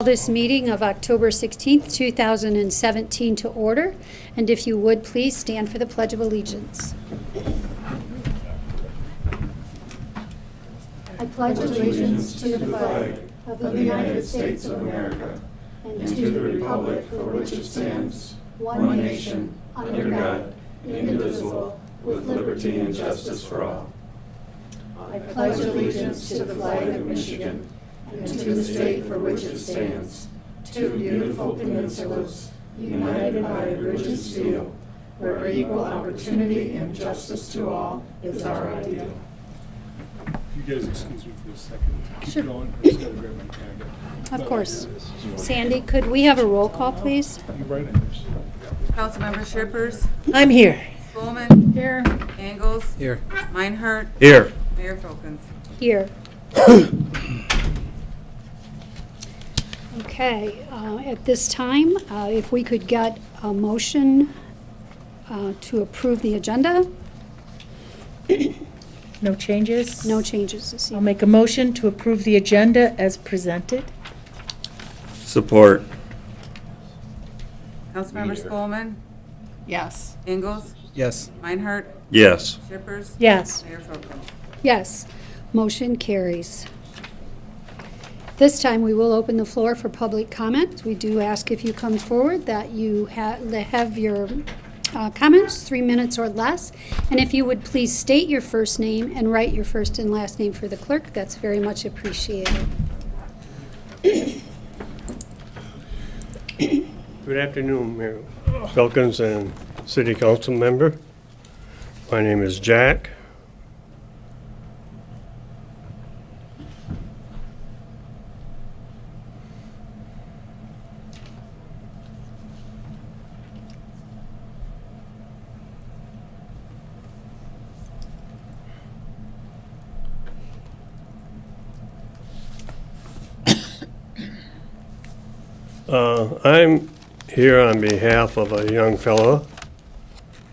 this meeting of October 16th, 2017 to order. And if you would, please stand for the Pledge of Allegiance. I pledge allegiance to the flag of the United States of America and to the republic for which it stands, one nation, under God, indivisible, with liberty and justice for all. I pledge allegiance to the flag of Michigan and to the state for which it stands, two beautiful peninsulas, united by a bridge of steel, where equal opportunity and justice to all is our ideal. You guys excuse me for a second. Keep Sure. going. I just gotta grab my tag. Of course. Sandy, could we have a roll call, please? You right in there. Councilmember Shippers, I'm here. Spolman, Here. Angles, Here. Meinhardt, Here. Mayor Folkins. Here. Okay, at this time, if we could get a motion to approve the agenda. No changes? No changes this I'll evening. make a motion to approve the agenda as presented. Support. Councilmember Spolman, Yes. Angles, Yes. Meinhardt, Yes. Shippers, Yes. Mayor Folkins. Yes, motion carries. This time, we will open the floor for public comment. We do ask if you come forward that you have your comments, 3 minutes or less. And if you would please state your first name and write your first and last name for the clerk, that's very much appreciated. Good afternoon, Mayor Wilkins and City Council member. My name is Jack. I'm here on behalf of a young fellow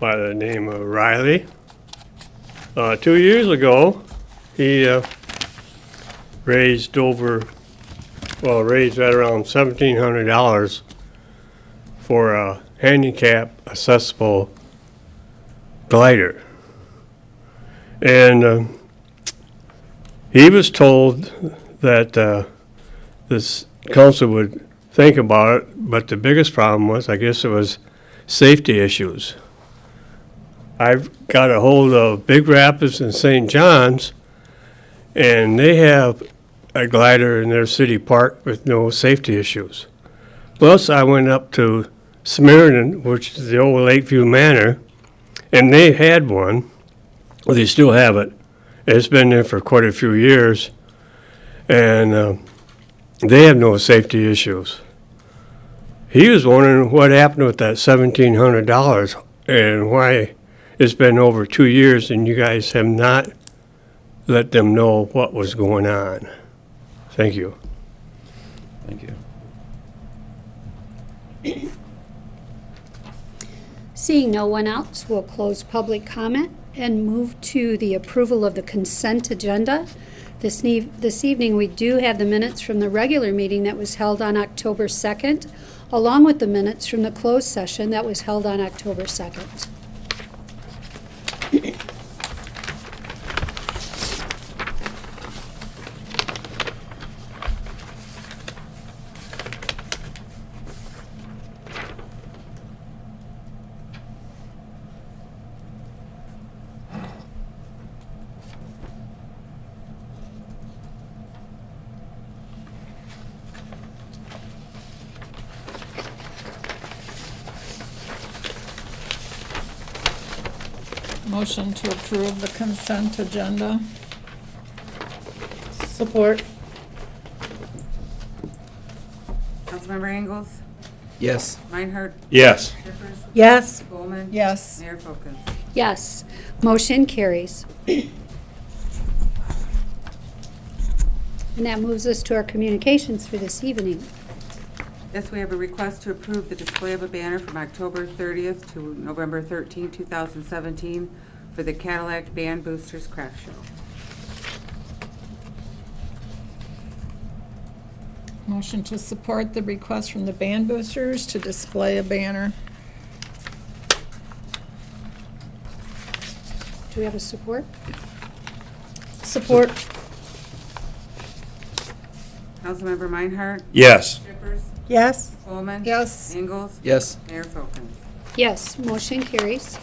by the name of Riley. 2 years ago, he raised right around $1,700 for a handicap accessible glider. And he was told that this council would think about it, but the biggest problem was, I guess, it was safety issues. I've got a hold of Big Rapids and St. John's, and they have a glider in their city park with no safety issues. Plus, I went up to Smyrna, which is the old Lakeview Manor, and they had one. Well, they still have it. It's been there for quite a few years, and they have no safety issues. He was wondering what happened with that $1,700 and why it's been over 2 years and you guys have not let them know what was going on. Thank you. Thank you. Seeing no one else, we'll close public comment and move to the approval of the consent agenda. This evening, we do have the minutes from the regular meeting that was held on October 2nd, along with the minutes from the closed session that was held on October 2nd. Motion to approve the consent agenda. Support. Councilmember Angles, Yes. Meinhardt, Yes. Shippers, Yes. Spolman. Yes. Mayor Folkins. Yes, motion carries. And that moves us to our communications for this evening. Yes, we have a request to approve the display of a banner from October 30th to November 13, 2017 for the Cadillac Band Boosters Craft Show. Motion to support the request from the band boosters to display a banner. Do we have a support? Support. Councilmember Meinhardt? Yes. Shippers? Yes. Spelman. Yes. Ingalls? Yes. Mayor Folkins? Yes, motion carries.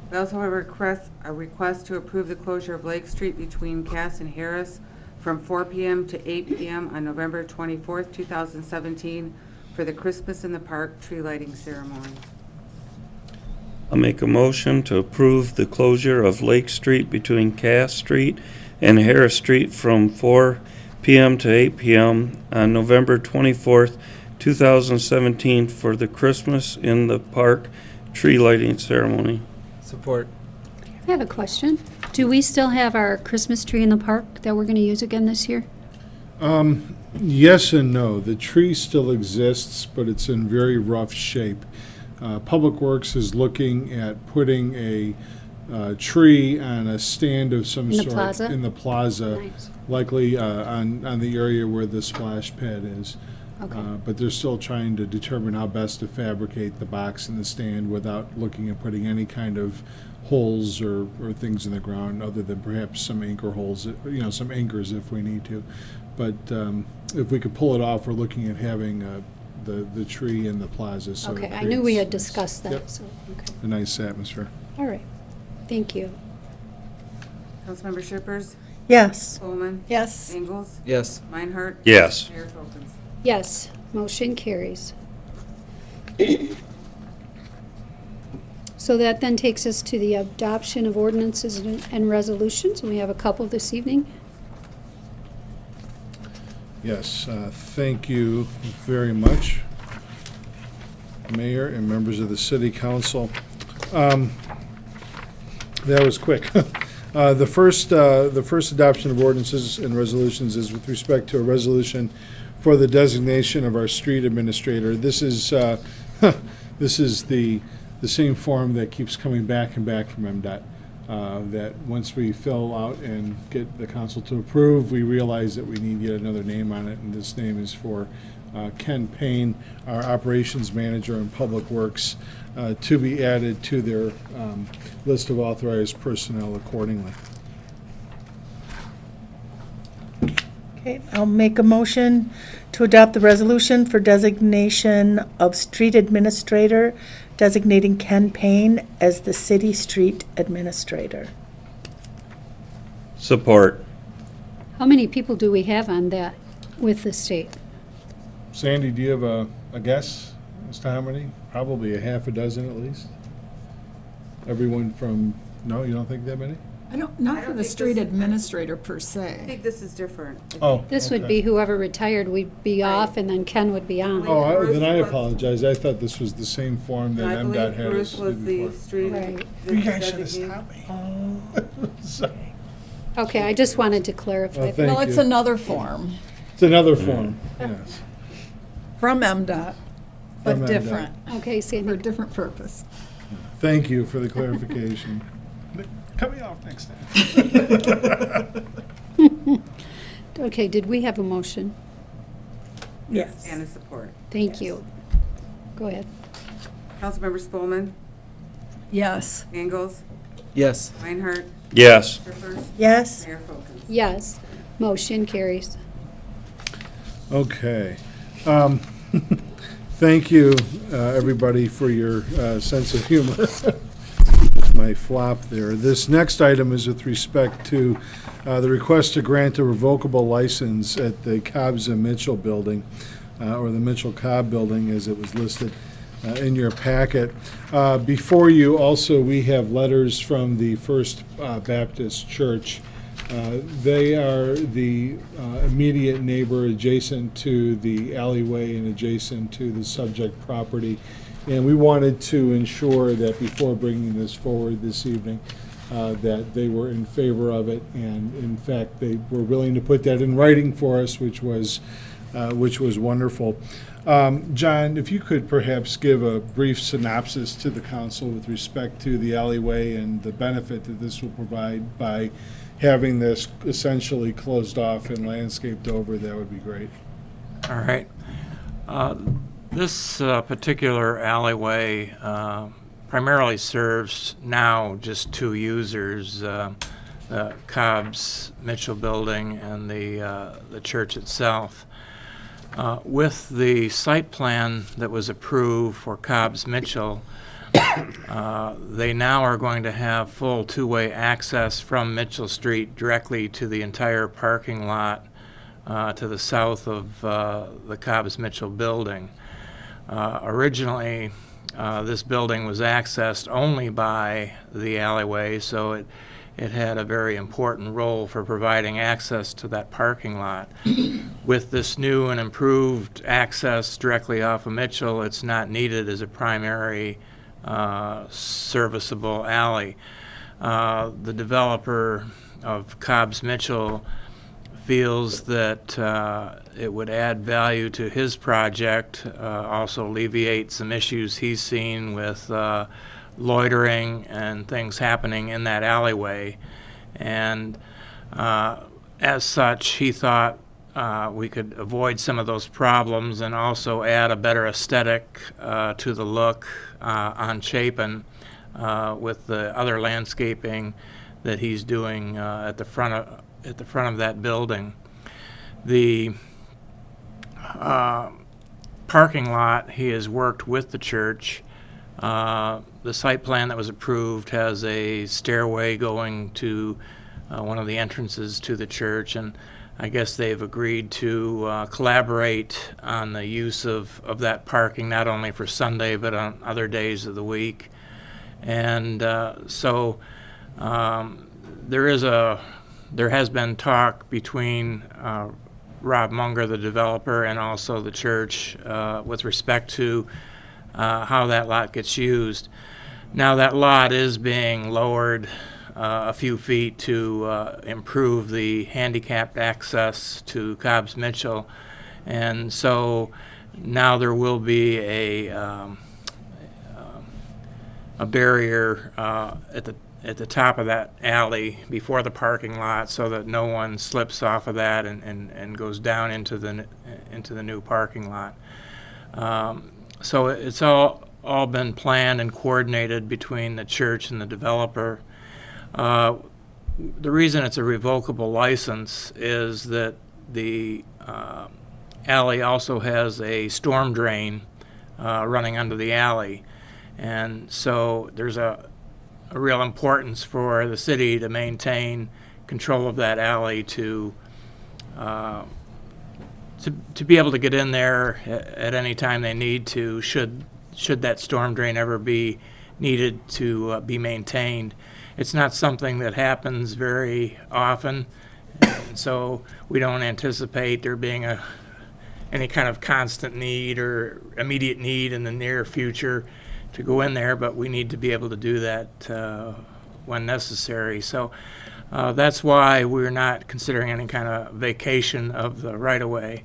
We also have a request to approve the closure of Lake Street between Cass and Harris from 4 p.m. to 8 p.m. on November 24th, 2017 for the Christmas in the Park tree lighting ceremony. I'll make a motion to approve the closure of Lake Street between Cass Street and Harris Street from 4 p.m. to 8 p.m. on November 24th, 2017 for the Christmas in the Park tree lighting ceremony. Support. I have a question. Do we still have our Christmas tree in the park that we're going to use again this year? Yes and no. The tree still exists, but it's in very rough shape. Public Works is looking at putting a tree on a stand of some In the sort plaza? in the plaza, Nice. likely on the area where the splash pad is. Okay. But they're still trying to determine how best to fabricate the box and the stand without looking at putting any kind of holes or things in the ground other than perhaps some anchor holes, some anchors if we need to. But if we could pull it off, we're looking at having the tree in the plaza. So Okay, it I knew we had creates discussed that, Yep. so, okay. a nice atmosphere. All right, thank you. Councilmember Shippers? Yes. Spelman. Yes. Ingalls? Yes. Meinhardt? Yes. Mayor Folkins? Yes, motion carries. So that then takes us to the adoption of ordinances and resolutions, and we have a couple this evening. Yes, thank you very much, Mayor and members of the City Council. That was quick. The first adoption of ordinances and resolutions is with respect to a resolution for the designation of our street administrator. This is the same form that keeps coming back and back from MDOT. That once we fill out and get the council to approve, we realize that we need yet another name on it, and this name is for Ken Payne, our operations manager in Public Works, to be added to their list of authorized personnel accordingly. Okay, I'll make a motion to adopt the resolution for designation of street administrator, designating Ken Payne as the city street administrator. Support. How many people do we have on that with the state? Sandy, do you have a guess as to how many? Probably a half a dozen at least. Everyone from, no, you don't think that many? Not I for don't the think street this- administrator per I se. think this is different. Oh. This would okay. be whoever retired, we'd be off, and then Ken would be on. Oh, then I apologize. I thought this was the same form that I MDOT believe had Bruce us was do the before. street. Right. the You guys should have designee. stopped me. Sorry. Okay, I just wanted to clarify. Well, thank Well, it's you. another form It's another form, yes. from MDOT, but From MDOT. different, Okay, for a Sandy, different purpose. Thank you for the clarification. Cut me off next time. okay, did we have a motion? Yes. And a support. Thank you. Go ahead. Councilmember Spelman. Yes. Ingalls? Yes. Meinhardt? Yes. Shippers? Yes. Mayor Folkins? Yes, motion carries. Okay. Thank you, everybody, for your sense of humor. My flop there. This next item is with respect to the request to grant a revocable license at the Cobbs and Mitchell building, or the Mitchell-Cobb building as it was listed in your packet. Before you also, we have letters from the First Baptist Church. They are the immediate neighbor adjacent to the alleyway and adjacent to the subject property. And we wanted to ensure that before bringing this forward this evening, that they were in favor of it. And in fact, they were willing to put that in writing for us, which was wonderful. John, if you could perhaps give a brief synopsis to the council with respect to the alleyway and the benefit that this will provide by having this essentially closed off and landscaped over, that would be great. All right. This particular alleyway primarily serves now just two users, the Cobb's Mitchell building and the church itself. With the site plan that was approved for Cobb's Mitchell, they now are going to have full two-way access from Mitchell Street directly to the entire parking lot to the south of the Cobb's Mitchell building. Originally, this building was accessed only by the alleyway, so it had a very important role for providing access to that parking lot. With this new and improved access directly off of Mitchell, it's not needed as a primary serviceable alley. The developer of Cobb's Mitchell feels that it would add value to his project, also alleviate some issues he's seen with loitering and things happening in that alleyway. And as such, he thought we could avoid some of those problems and also add a better aesthetic to the look on Chapin with the other landscaping that he's doing at the front of that building. The parking lot, he has worked with the church. The site plan that was approved has a stairway going to one of the entrances to the church, and I guess they've agreed to collaborate on the use of that parking, not only for Sunday but on other days of the week. And so there has been talk between Rob Munger, the developer, and also the church with respect to how that lot gets used. Now that lot is being lowered a few feet to improve the handicapped access to Cobb's Mitchell, and so now there will be a barrier at the top of that alley before the parking lot, so that no one slips off of that and goes down into the new parking lot. So it's all been planned and coordinated between the church and the developer. The reason it's a revocable license is that the alley also has a storm drain running under the alley, and so there's a real importance for the city to maintain control of that alley to be able to get in there at any time they need to, should that storm drain ever be needed to be maintained. It's not something that happens very often, and so we don't anticipate there being any kind of constant need or immediate need in the near future to go in there, but we need to be able to do that when necessary. So that's why we're not considering any kind of vacation of the right-of-way.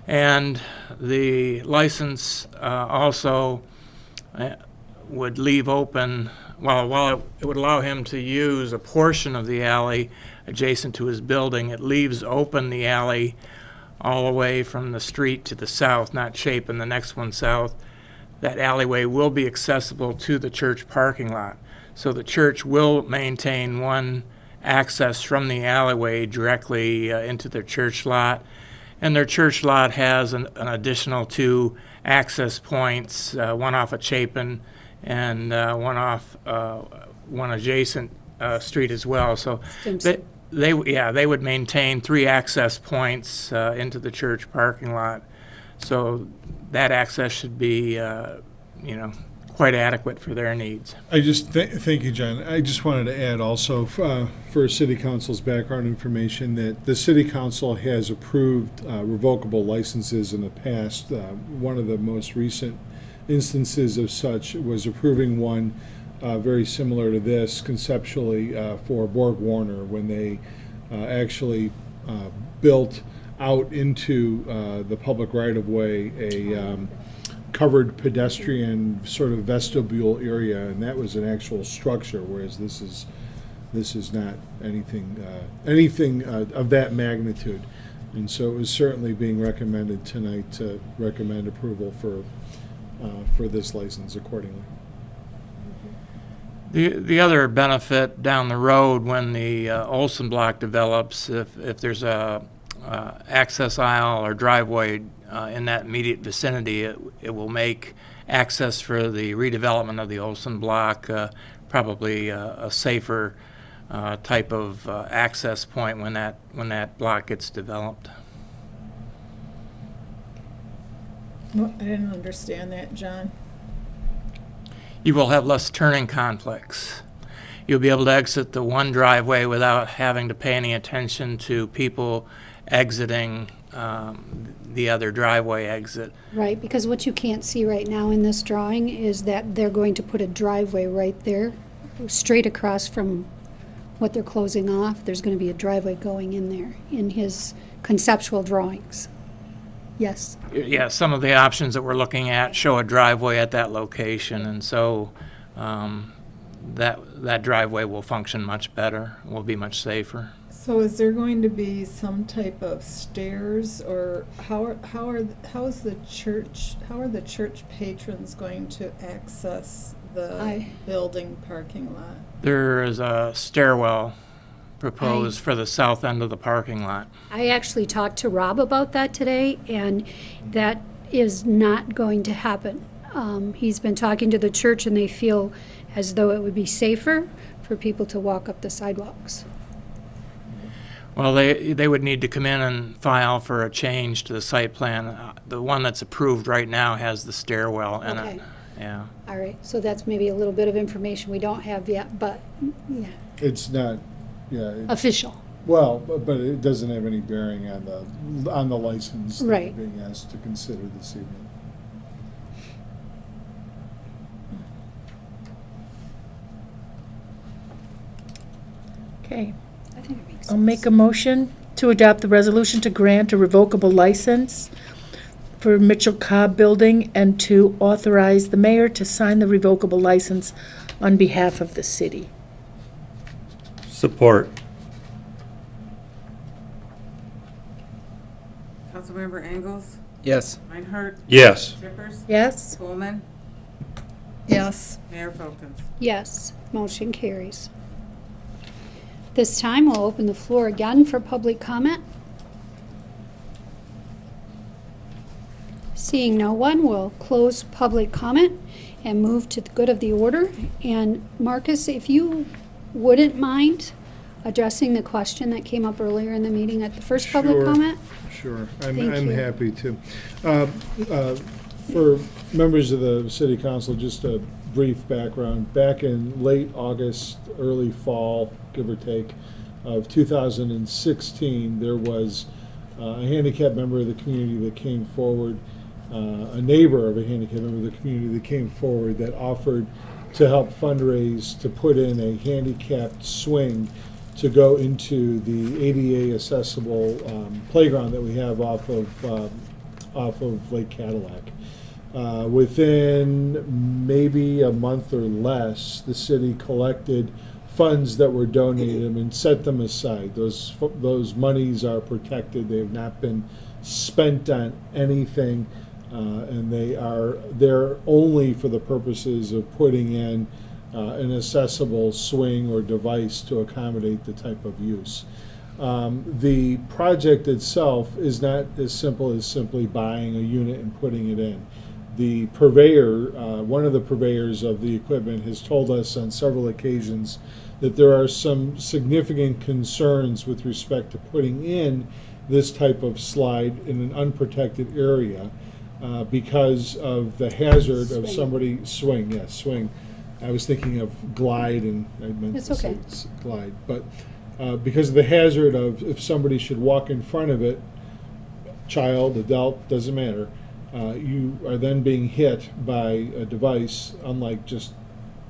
And the license also would leave open, while it would allow him to use a portion of the alley adjacent to his building, it leaves open the alley all the way from the street to the south, not Chapin, the next one south. That alleyway will be accessible to the church parking lot. So the church will maintain one access from the alleyway directly into their church lot. And their church lot has an additional two access points, one off of Chapin and one adjacent street as well. So they would maintain three access points into the church parking lot. So that access should be, quite adequate for their needs. Thank you, John. I just wanted to add also for City Council's background information that the City Council has approved revocable licenses in the past. One of the most recent instances of such was approving one very similar to this conceptually for Borg Warner when they actually built out into the public right-of-way a covered pedestrian sort of vestibule area, and that was an actual structure, whereas this is This is not anything of that magnitude. And so it was certainly being recommended tonight to recommend approval for this license accordingly. The other benefit down the road when the Olson block develops, if there's a access aisle or driveway in that immediate vicinity, it will make access for the redevelopment of the Olson block probably a safer type of access point when that block gets developed. Well, I didn't understand that, John. You will have less turning conflicts. You'll be able to exit the one driveway without having to pay any attention to people exiting the other driveway exit. Right, because what you can't see right now in this drawing is that they're going to put a driveway right there, straight across from what they're closing off. There's going to be a driveway going in there in his conceptual drawings. Yes. Yeah, some of the options that we're looking at show a driveway at that location, and so that driveway will function much better, will be much safer. So is there going to be some type of stairs, or how are the church patrons going to access the building parking lot? There is a stairwell proposed for the south end of the parking lot. I actually talked to Rob about that today, and that is not going to happen. He's been talking to the church, and they feel as though it would be safer for people to walk up the sidewalks. Well, they would need to come in and file for a change to the site plan. The one that's approved right now has the stairwell in Okay. it. Yeah. All right, so that's maybe a little bit of information we don't have yet, but, yeah, It's not, official. well, but it doesn't have any bearing on the license that Right. we're being asked to consider this evening. Okay. I think it makes sense. I'll make a motion to adopt the resolution to grant a revocable license for Mitchell Cobb Building and to authorize the mayor to sign the revocable license on behalf of the city. Support. Councilmember Engels, Yes. Reinhardt, Yes. Shippers, Yes? Coleman, Yes. Mayor Folkins. Yes, motion carries. This time, we'll open the floor again for public comment. Seeing no one, we'll close public comment and move to the good of the order. And Marcus, if you wouldn't mind addressing the question that came up earlier in the meeting at the first public Sure. comment? Sure, Thank I'm you. happy to. For members of the city council, just a brief background. Back in late August, early fall, give or take, of 2016, there was a handicapped member of the community that came forward, a neighbor of a handicapped member of the community that came forward that offered to help fundraise to put in a handicapped swing to go into the ADA accessible playground that we have off of Lake Cadillac. Within maybe a month or less, the city collected funds that were donated and set them aside. Those monies are protected. They have not been spent on anything, and they are there only for the purposes of putting in an accessible swing or device to accommodate the type of use. The project itself is not as simple as simply buying a unit and putting it in. The purveyor, one of the purveyors of the equipment, has told us on several occasions that there are some significant concerns with respect to putting in this type of slide in an unprotected area because of the hazard of somebody swing. I was thinking of glide, and I meant It's to say okay. glide, but because of the hazard of if somebody should walk in front of it, child, adult, doesn't matter, you are then being hit by a device, unlike just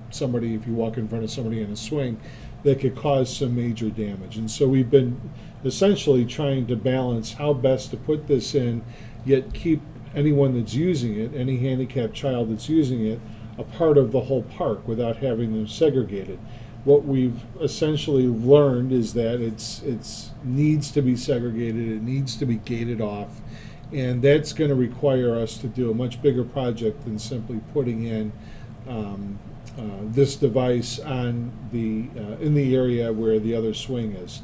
somebody, if you walk in front of somebody in a swing, that could cause some major damage. And so we've been essentially trying to balance how best to put this in, yet keep anyone that's using it, any handicapped child that's using it, a part of the whole park without having them segregated. what we've essentially learned is that it's needs to be segregated, it needs to be gated off, and that's going to require us to do a much bigger project than simply putting in this device on the in the area where the other swing is.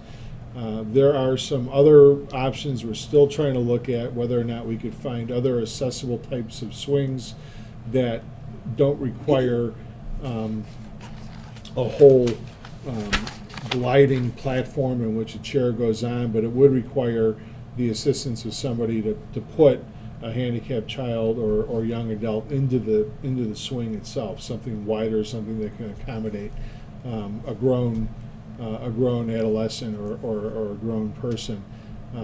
There are some other options we're still trying to look at, whether or not we could find other accessible types of swings that don't require a whole gliding platform in which a chair goes on, but it would require the assistance of somebody to put a handicapped child or young adult into the swing itself, something wider, something that can accommodate a grown adolescent or a grown person,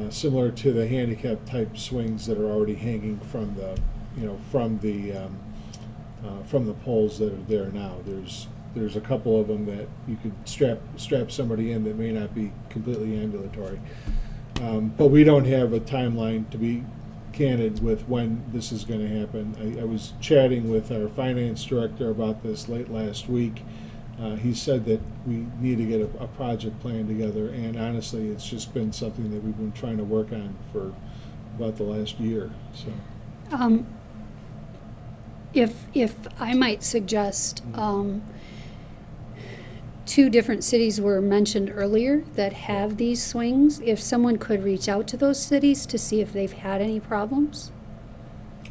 similar to the handicap type swings that are already hanging from the poles that are there now. There's a couple of them that you could strap somebody in that may not be completely ambulatory. But we don't have a timeline, to be candid, with when this is going to happen. I was chatting with our finance director about this late last week. He said that we need to get a project plan together, and honestly, it's just been something that we've been trying to work on for about the last year. So, If I might suggest, two different cities were mentioned earlier that have these swings. If someone could reach out to those cities to see if they've had any problems,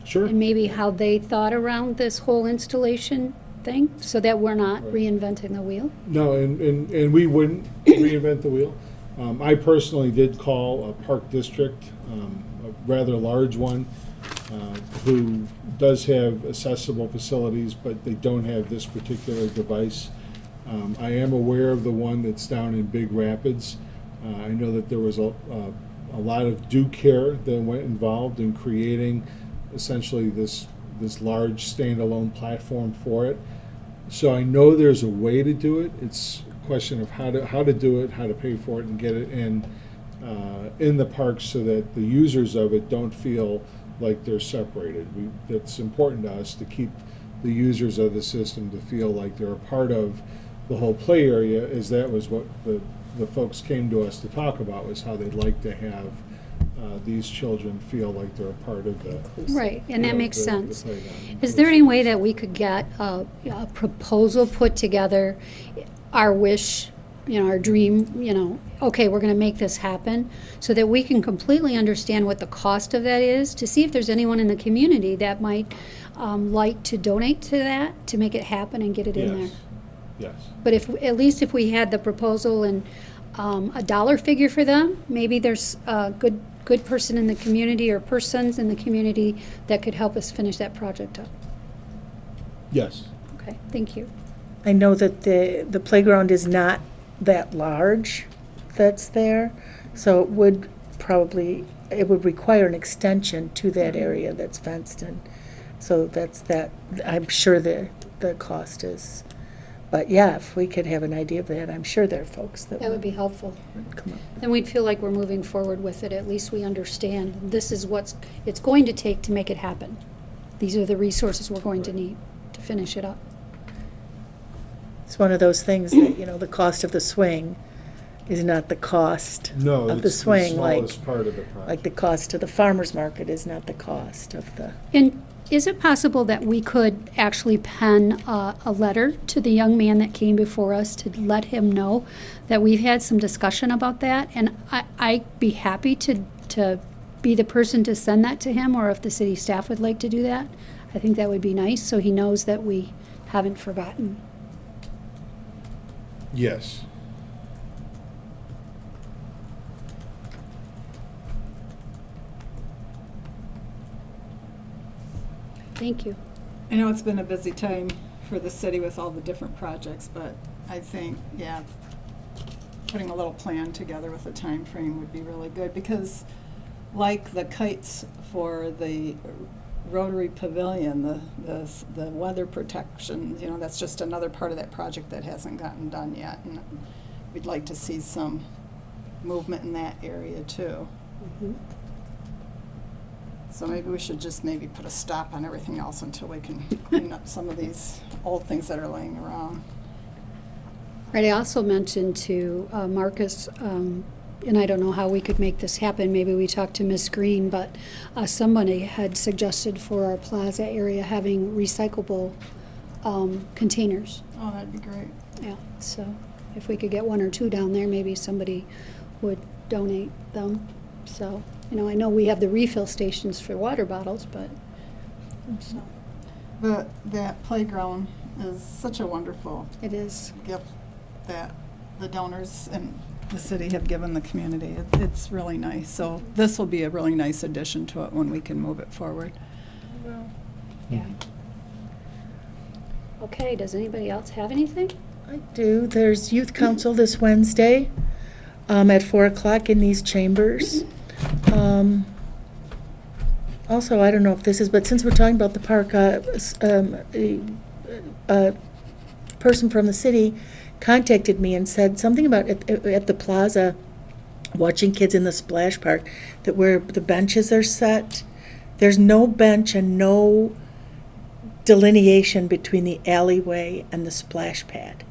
sure. and maybe how they thought around this whole installation thing, so that we're not Right. reinventing the wheel. No, and we wouldn't reinvent the wheel. I personally did call a park district, a rather large one, who does have accessible facilities, but they don't have this particular device. I am aware of the one that's down in Big Rapids. I know that there was a lot of due care that went involved in creating essentially this large standalone platform for it. So I know there's a way to do it. It's a question of how to do it, how to pay for it, and get it in the parks so that the users of it don't feel like they're separated. It's important to us to keep the users of the system to feel like they're a part of the whole play area, as that was what the folks came to us to talk about, was how they'd like to have these children feel like they're a part of the Right, and that makes the sense. playground. Is there any way that we could get a proposal put together, our wish, our dream, okay, we're going to make this happen, so that we can completely understand what the cost of that is, to see if there's anyone in the community that might like to donate to that, to make it happen and get it in there? Yes. But at least if we had the proposal and a dollar figure for them, maybe there's a good person in the community or persons in the community that could help us finish that project up. Yes. Okay, thank you. I know that the playground is not that large that's there, so it would require an extension to that area that's fenced in. So I'm sure the cost is, but yeah, if we could have an idea of that, I'm sure there are folks that That would be helpful. would come up. Then we'd feel like we're moving forward with it. At least we understand this is what it's going to take to make it happen. These are the resources we're going to need to finish it up. It's one of those things that, the cost of the swing is not the cost No, of the it's swing, the like smallest part of the project. the cost of the farmer's market is not the cost of the. And is it possible that we could actually pen a letter to the young man that came before us to let him know that we've had some discussion about that? And I'd be happy to be the person to send that to him, or if the city staff would like to do that. I think that would be nice, so he knows that we haven't forgotten. Yes. Thank you. I know it's been a busy time for the city with all the different projects, but I think, putting a little plan together with a time frame would be really good, because like the kites for the Rotary Pavilion, the weather protection, that's just another part of that project that hasn't gotten done yet, and we'd like to see some movement in that area too. Mm-hmm. So maybe we should just put a stop on everything else until we can clean up some of these old things that are laying around. Right, I also mentioned to Marcus, and I don't know how we could make this happen, maybe we talked to Miss Green, but somebody had suggested for our plaza area having recyclable containers. Oh, that'd be great. Yeah, so if we could get 1 or 2 down there, maybe somebody would donate them. So, I know we have the refill stations for water bottles, but, so, That playground is such a wonderful it is. gift that the donors and the city have given the community. It's really nice. So this will be a really nice addition to it when we can move it forward. Yeah. Okay, does anybody else have anything? I do. There's youth council this Wednesday at 4 o'clock in these chambers. Also, I don't know if this is, but since we're talking about the park, a person from the city contacted me and said something about at the plaza, watching kids in the splash park, that where the benches are set, there's no bench and no delineation between the alleyway and the splash pad.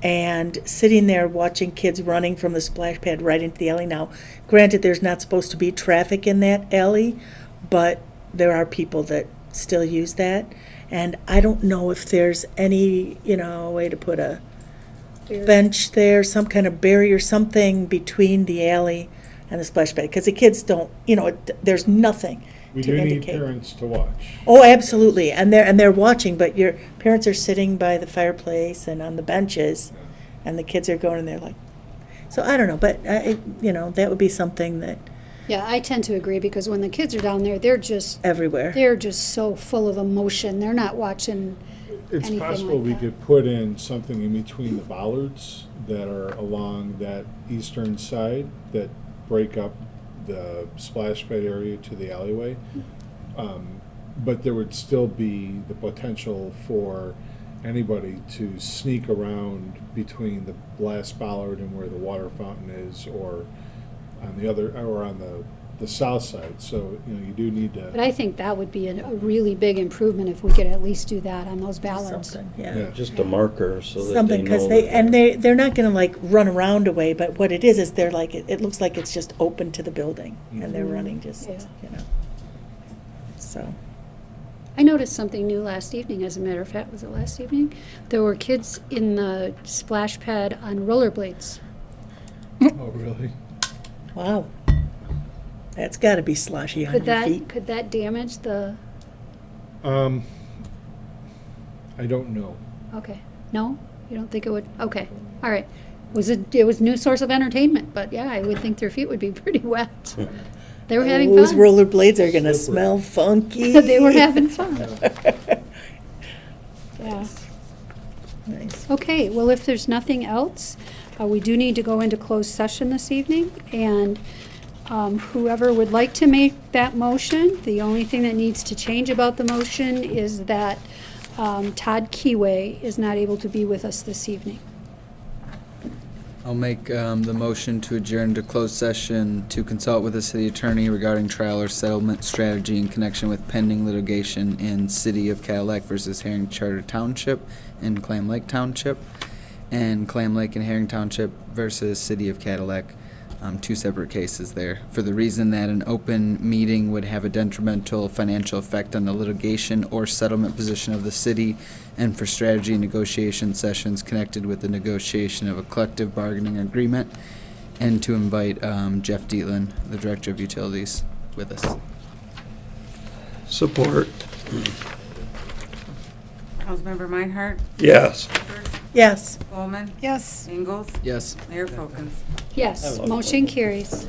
And sitting there watching kids running from the splash pad right into the alley. Now, granted, there's not supposed to be traffic in that alley, but there are people that still use that. And I don't know if there's any, way to put a bench there, some kind of barrier, something between the alley and the splash pad. Because the kids don't, there's nothing We to do need indicate. parents to watch. Oh, absolutely, and they're watching, but your parents are sitting by the fireplace and on the benches, and the kids are going in there like, so I don't know, but that would be something that Yeah, I tend to agree, because when the kids are down there, they're just everywhere. so full of emotion. They're not watching It's anything possible like we that. could put in something in between the bollards that are along that eastern side that break up the splash pad area to the alleyway. But there would still be the potential for anybody to sneak around between the glass bollard and where the water fountain is, or on the other, or on the south side. So, you do need But to, I think that would be a really big improvement if we could at least do that on those ballards. Something, yeah. Just a marker so that they Something, know. because they're not gonna like run around away, but what it is they're like, it looks like it's just open to the building, and they're running just, Yeah. So, I noticed something new last evening, as a matter of fact. Was it last evening? There were kids in the splash pad on rollerblades. oh, really? wow. That's gotta be sloshy on Could your feet. that damage the, I don't know. okay. No? You don't think it would? Okay, all right. It was a new source of entertainment, but yeah, I would think their feet would be pretty wet. They were having Those fun. rollerblades are gonna Slippery. smell funky. They were having fun. Yeah. Nice. Okay, well, if there's nothing else, we do need to go into closed session this evening, and whoever would like to make that motion, the only thing that needs to change about the motion is that Todd Keyway is not able to be with us this evening. I'll make the motion to adjourn to closed session to consult with the city attorney regarding trial or settlement strategy in connection with pending litigation in City of Cadillac versus Herring Charter Township and Clam Lake Township, and Clam Lake and Herring Township versus City of Cadillac. 2 separate cases there, for the reason that an open meeting would have a detrimental financial effect on the litigation or settlement position of the city, and for strategy and negotiation sessions connected with the negotiation of a collective bargaining agreement, and to invite Jeff Dietland, the Director of Utilities, with us. Support. Councilmember Meinhardt? Yes. Clifford? Yes. Bowman? Yes. Ingalls? Yes. Mayor Folkins? Yes, motion carries.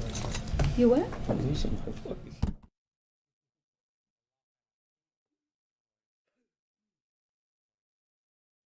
You what? Losing my fucking